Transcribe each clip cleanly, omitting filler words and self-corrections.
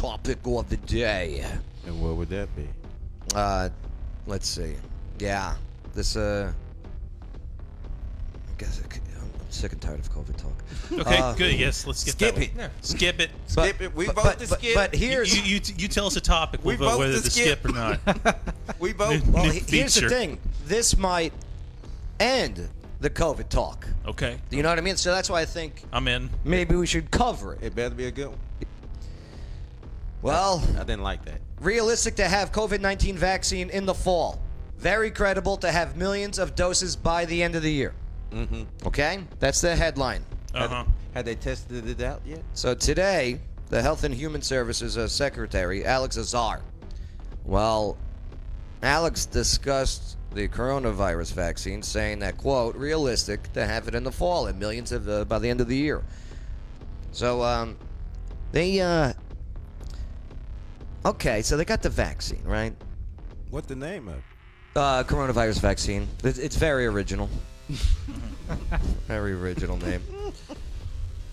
topic of the day. And what would that be? Let's see. Yeah, this I guess I'm sick and tired of COVID talk. Okay, good. Yes, let's skip it. Yeah. Skip it. Skip it. We vote to skip. But here's You tell us a topic. We'll We vote vote whether to to skip. skip or not. We vote. well, New here's the feature. thing. This might end the COVID talk. Okay, You know what I mean? So that's why I think I'm in. maybe we should cover it. It better be a good one. Well, I didn't like that. realistic to have COVID-19 vaccine in the fall. Very credible to have millions of doses by the end of the year. Mm-hmm. Okay? That's the headline. Uh-huh. Had they tested it out yet? So today, the Health and Human Services Secretary, Alex Azar, well, Alex discussed the coronavirus vaccine, saying that, quote, realistic to have it in the fall and millions of by the end of the year. So, okay, so they got the vaccine, right? What the name of it? Coronavirus vaccine. It's very original. Very original name.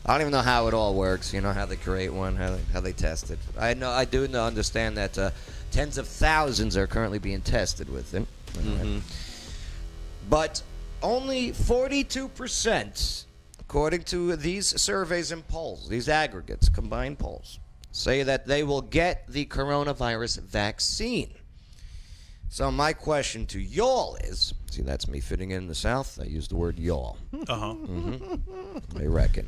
I don't even know how it all works. You know how they create one, how they test it. I do understand that tens of thousands are currently being tested with it. But only 42%, according to these surveys and polls, these aggregates, combined polls, say that they will get the coronavirus vaccine. So my question to y'all is, see, that's me fitting in the South. I use the word y'all. Uh-huh. I reckon.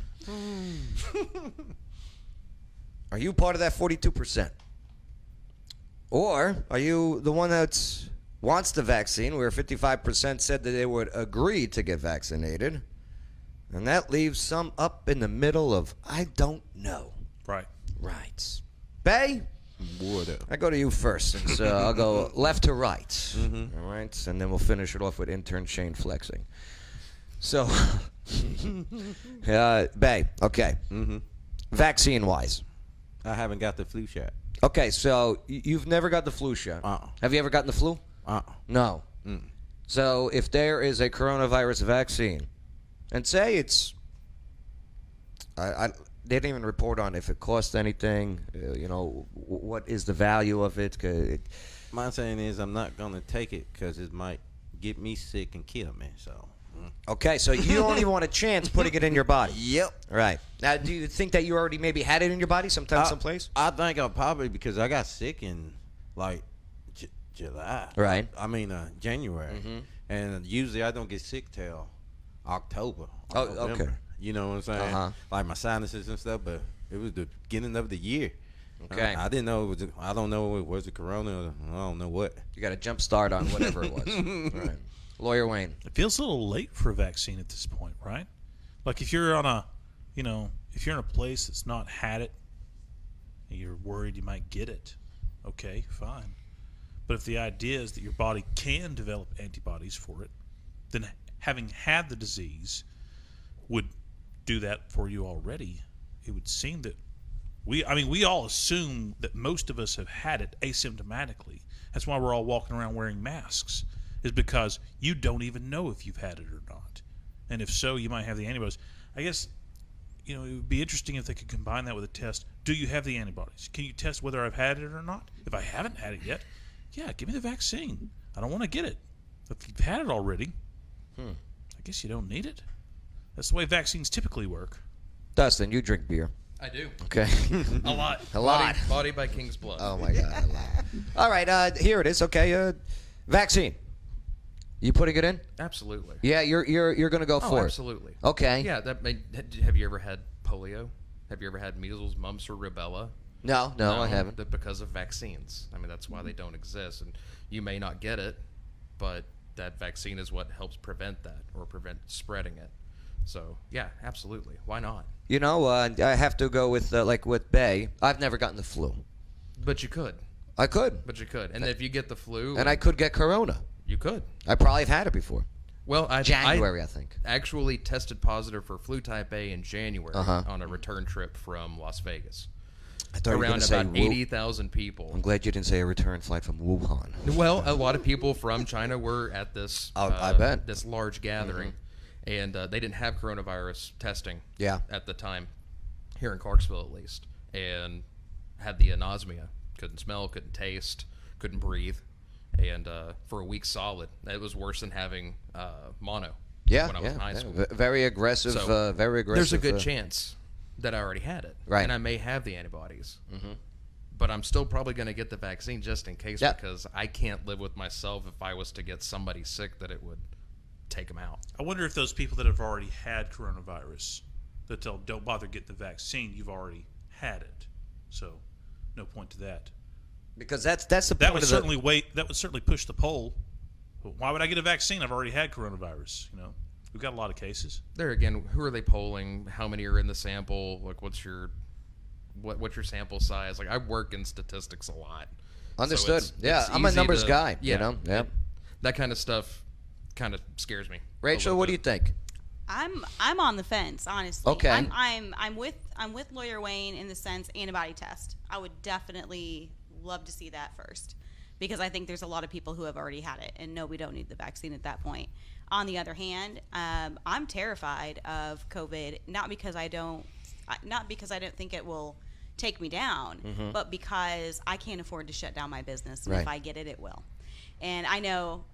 Are you part of that 42%? Or are you the one that wants the vaccine, where 55% said that they would agree to get vaccinated? And that leaves some up in the middle of, I don't know. Right. Right. Bay? What up? I go to you first, since I'll go left to right. All right, and then we'll finish it off with intern Shane flexing. So, Bay, okay. Vaccine-wise. I haven't got the flu shot. Okay, so you've never got the flu shot. Have you ever gotten the flu? No. So if there is a coronavirus vaccine, and say it's, they didn't even report on if it cost anything. You know, what is the value of it? My saying is I'm not going to take it because it might get me sick and kill me. So. Okay, so you don't even want a chance putting it in your body. Yep. Right. Now, do you think that you already maybe had it in your body sometime, someplace? I think I'll probably, because I got sick in like July. Right. I mean January. And usually I don't get sick till October. Oh, November. okay. You know what I'm saying? Like my sinuses and stuff, but it was the beginning of the year. Okay. I didn't know it was. I don't know it was the corona. Or I don't know what. You got a jump start on whatever it was. Right. Lawyer Wayne. It feels a little late for a vaccine at this point, right? Like if you're on a, if you're in a place that's not had it, and you're worried you might get it, okay, fine. But if the idea is that your body can develop antibodies for it, then having had the disease would do that for you already. It would seem that we all assume that most of us have had it asymptomatically. That's why we're all walking around wearing masks, is because you don't even know if you've had it or not. And if so, you might have the antibodies. I guess, it would be interesting if they could combine that with a test. Do you have the antibodies? Can you test whether I've had it or not? If I haven't had it yet, yeah, give me the vaccine. I don't want to get it. If you've had it already, I guess you don't need it. That's the way vaccines typically work. Dustin, you drink beer. I do. Okay. A lot. A lot. Body by King's Blood. Oh, my God. A lot. All right, here it is. Okay, vaccine. You putting it in? Absolutely. Yeah, you're going to go for it. Absolutely. Okay. Yeah. Have you ever had polio? Have you ever had measles, mumps, or rubella? No, I haven't. Because of vaccines. I mean, that's why they don't exist. And you may not get it, but that vaccine is what helps prevent that or prevent spreading it. So, yeah, absolutely. Why not? I have to go with, like with Bay. I've never gotten the flu. But you could. I could. But you could. And if you get the flu. And I could get corona. You could. I probably have had it before. Well, January, I think. Actually tested positive for flu type A in January on a return trip from Las Vegas. I thought you were going Around to say about 80,000 people. I'm glad you didn't say a return flight from Wuhan. Well, a lot of people from China were at this. I bet. This large gathering, and they didn't have coronavirus testing. Yeah. At the time, here in Clarksville at least, and had the anosmia, couldn't smell, couldn't taste, couldn't breathe, and for a week solid, it was worse than having mono. Yeah, when I was in high school. Very aggressive. So, very aggressive. There's a good chance that I already had it, Right. and I may have the antibodies. But I'm still probably going to get the vaccine just in case, because I can't live with myself if I was to get somebody sick that it would take them out. I wonder if those people that have already had coronavirus, that don't bother getting the vaccine, you've already had it. So, no point to that. Because that's the That point would of certainly push the poll. Why would I get a vaccine? I've already had coronavirus. We've got a lot of cases. There again, who are they polling? How many are in the sample? Like, what's your sample size? Like, I work in statistics a lot. Understood. So yeah, it's I'm a easy numbers to- guy. Yeah, Yeah. that kind of stuff kind of scares me. a Rachel, little what do bit. you think? I'm on the fence, honestly. Okay. I'm with Lawyer Wayne in the sense antibody test. I would definitely love to see that first, because I think there's a lot of people who have already had it, and no, we don't need the vaccine at that point. On the other hand, I'm terrified of COVID, not because I don't think it will take me down, but because I can't afford to shut down my business, and Right. if I get it, it will. And I know,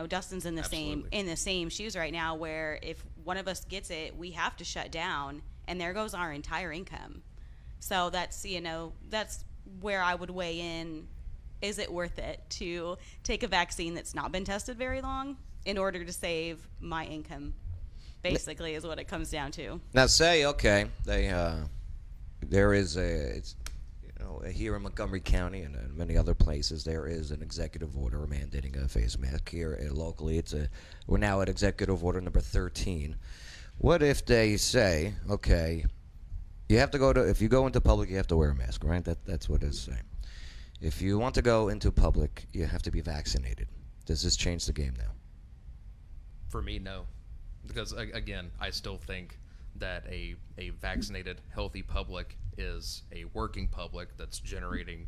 Dustin's in the same shoes right now, where if one of us gets it, we have to shut down, and there goes our entire income. So that's where I would weigh in. Is it worth it to take a vaccine that's not been tested very long in order to save my income? Basically, is what it comes down to. Now, say there is here in Montgomery County and in many other places, there is an executive order mandating a face mask. Here locally, we're now at executive order number 13. What if they say, okay, you have to if you go into public, you have to wear a mask, right? That's what it's saying. If you want to go into public, you have to be vaccinated. Does this change the game now? For me, no, because again, I still think that a vaccinated, healthy public is a working public that's generating,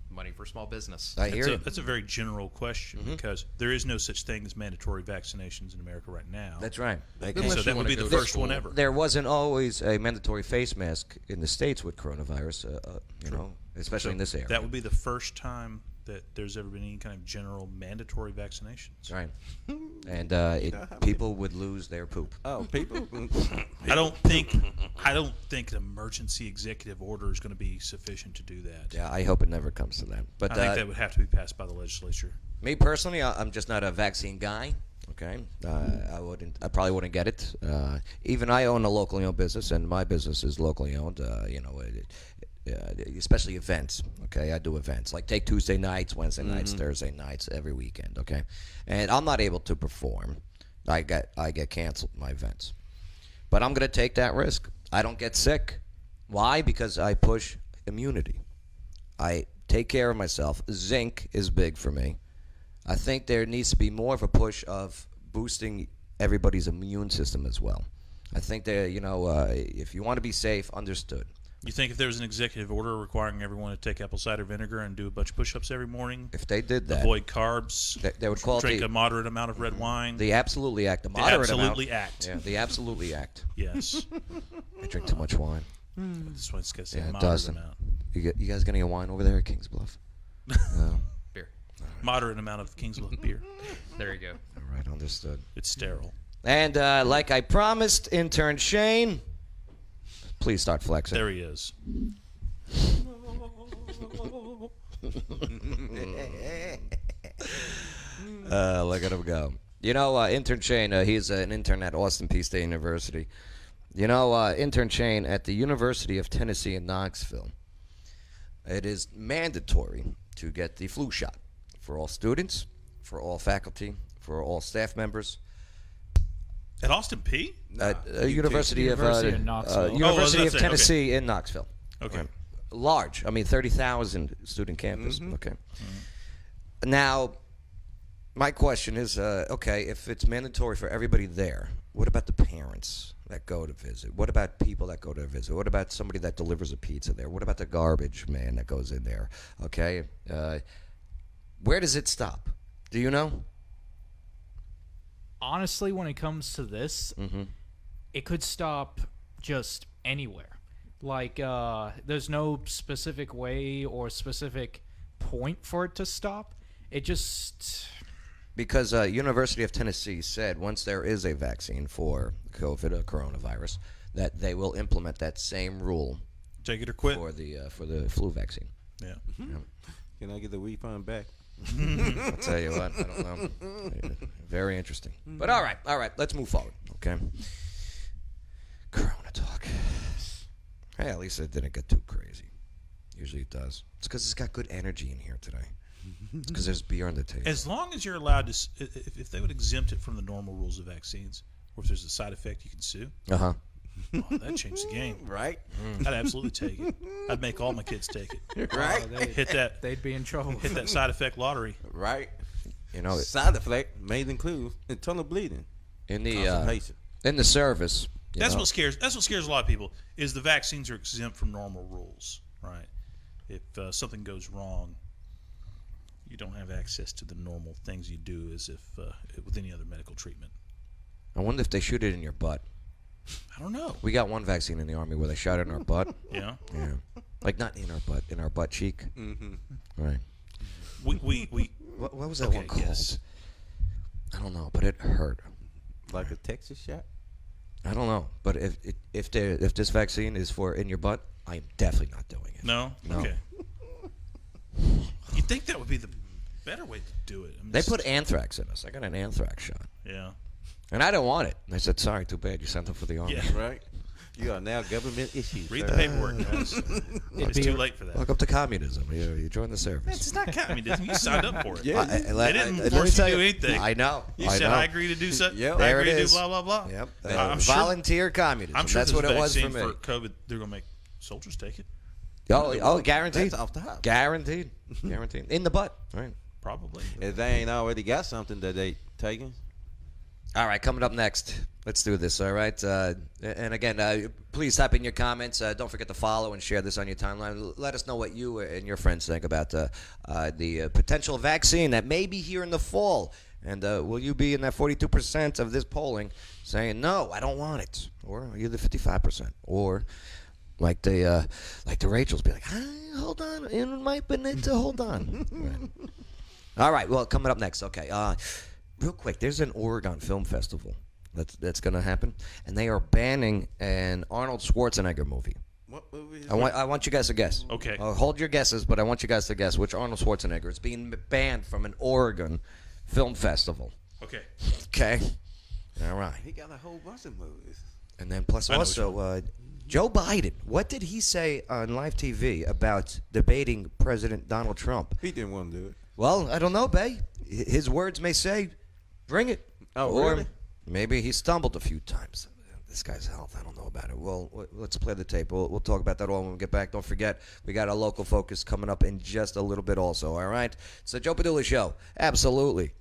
money for small business. I hear you. That's a very general question, because there is no such thing as mandatory vaccinations in America right now. That's right. Unless So you that would wanna be the go to first one school. ever. There wasn't always a mandatory face mask in the States with coronavirus, especially in this area. That would be the first time that there's ever been any kind of general mandatory vaccinations. Right. And people would lose their poop. Oh, people. I don't think an emergency executive order is going to be sufficient to do that. Yeah, I hope it never comes to that. But I think that would have to be passed by the legislature. me personally, I'm just not a vaccine guy. Okay, I probably wouldn't get it. Even I own a locally owned business, and my business is locally owned. Especially events. Okay, I do events like take Tuesday nights, Wednesday nights, Thursday nights, every weekend. Okay, and I'm not able to perform. I get canceled my events, but I'm gonna take that risk. I don't get sick. Why? Because I push immunity. I take care of myself. Zinc is big for me. I think there needs to be more of a push of boosting everybody's immune system as well. I think that if you want to be safe, understood. You think if there was an executive order requiring everyone to take apple cider vinegar and do a bunch of push-ups every morning, If they did that, avoid carbs, they would call drink it a moderate amount of red wine, the Absolutely Act. The moderate Absolutely amount. Act. Yeah, the Absolutely Act. Yes. I drink too much wine. That's why it's got to say Yeah, it moderate doesn't. amount. You guys got any wine over there at Kings Bluff? No. Beer. Moderate amount of Kingsland beer. There you go. All right, understood. It's sterile. And like I promised, intern Shane, please start flexing. There he is. Look at him go. Intern Shane, he's an intern at Austin Peay State University. Intern Shane at the University of Tennessee in Knoxville, it is mandatory to get the flu shot for all students, for all faculty, for all staff members. At Austin Peay? University of University of Knoxville. University that's of it, Tennessee in Knoxville. Okay. Right. Large. 30,000 student campus. Okay. Now, my question is, if it's mandatory for everybody there, what about the parents that go to visit? What about people that go to visit? What about somebody that delivers a pizza there? What about the garbage man that goes in there? Okay. Where does it stop? Do you know? Honestly, when it comes to this, it could stop just anywhere. Like, there's no specific way or specific point for it to stop. It just... Because University of Tennessee said once there is a vaccine for COVID, coronavirus, that they will implement that same rule Take it or quit. for the flu vaccine. Yeah. Can I get the refund back? I'll tell you what, I don't know. Very interesting. But all right, let's move forward, okay? Corona talk. Hey, at least it didn't get too crazy. Usually it does. It's because it's got good energy in here today. It's because there's beer on the table. As long as you're allowed to, if they would exempt it from the normal rules of vaccines, or if there's a side effect you can sue, Uh-huh. oh, that'd change the game. Right? I'd absolutely take it. I'd make all my kids take it. Right? Hit that, They'd be in trouble. hit that side effect lottery. Right? You know, Side effect may include internal bleeding, in the constipation. in the service. That's what scares a lot of people. Is the vaccines are exempt from normal rules, right? If something goes wrong, you don't have access to the normal things you do as if with any other medical treatment. I wonder if they shoot it in your butt. I don't know. We got one vaccine in the Army where they shot it in our butt. Yeah. Yeah. Like not in our butt, in our butt cheek. Mm-hmm. Right. We What was that Okay, one called? yes. I don't know, but it hurt. Like a Texas shot? I don't know, but if this vaccine is for in your butt, I'm definitely not doing it. No? No. Okay. You'd think that would be the better way to do it. I mean, They put anthrax in us. I got an anthrax shot, Yeah. and I didn't want it. They said, "Sorry, too bad. You sent them for the Army." Yeah. Right? You are now government issued. Read sir. the paperwork, guys. It's too late for that. Welcome to communism. You joined the service. It's not communism. You signed up for it. Yeah. They didn't let me force you tell to do anything. I know. You I said, know. I agree to do something. Yep. I There agree it to is. do blah, blah, blah. Yep. I'm sure- Volunteer communism. I'm sure That's there's what a it was for vaccine me. for COVID. They're going to make soldiers take it. Oh, guaranteed. That's off the hop. Guaranteed. Guaranteed. In the butt. Right. Probably. If they ain't already got something that they taking, All right, coming up next. Let's do this, all right? And again, please type in your comments. Don't forget to follow and share this on your timeline. Let us know what you and your friends think about the potential vaccine that may be here in the fall. And will you be in that 42% of this polling saying, no, I don't want it? Or are you the 55%? Or like the Rachels be like, hold on, it might be need to hold on. Right. All right, well, coming up next, okay. Real quick, there's an Oregon Film Festival that's going to happen, and they are banning an Arnold Schwarzenegger movie. what movie is I want you guys to guess. Okay. Hold your guesses, but I want you guys to guess which Arnold Schwarzenegger is being banned from an Oregon Film Festival. Okay. Okay? All right. He got a whole bunch of movies. And then plus I know also, Joe Biden, what did he say on live TV about debating President Donald Trump? He didn't want to do it. Well, I don't know, Bay. His words may say, bring it. Oh, or really? maybe he stumbled a few times. This guy's health, I don't know about it. Well, let's play the tape. We'll talk about that all when we get back. Don't forget, we got a local focus coming up in just a little bit also, all right? It's the Joe Padula Show. Absolutely.